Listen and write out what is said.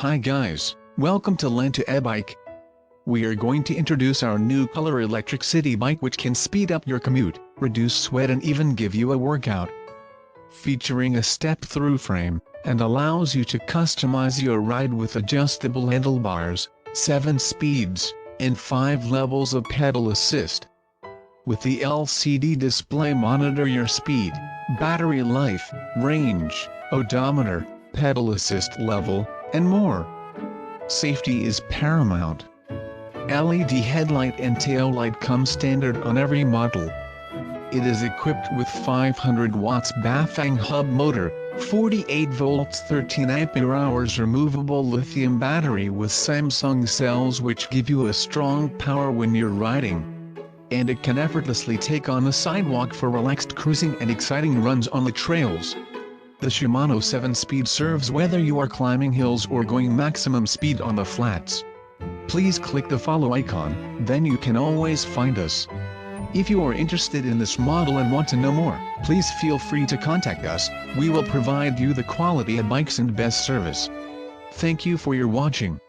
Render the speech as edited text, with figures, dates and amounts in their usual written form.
Hi guys, welcome to Lantu Ebike. We are going to introduce our new color electric city bike which can speed up your commute, reduce sweat and even give you a workout. Featuring a step-through frame, and allows you to customize your ride with adjustable handlebars, 7 speeds, and 5 levels of pedal assist. With the LCD display monitor your speed, battery life, range, odometer, pedal assist level, and more. Safety is paramount. LED headlight and tail light come standard on every model. It is equipped with 500 watts BAFANG hub motor, 48 volts 13 ampere hours removable lithium battery with Samsung cells which give you a strong power when you're riding. And it can effortlessly take on the sidewalk for relaxed cruising and exciting runs on the trails. The SHIMANO 7-speed serves whether you are climbing hills or going maximum speed on the flats. Please click the follow icon, then you can always find us. If you are interested in this model and want to know more, please feel free to contact us. We will provide you the quality of bikes and best service. Thank you for your watching.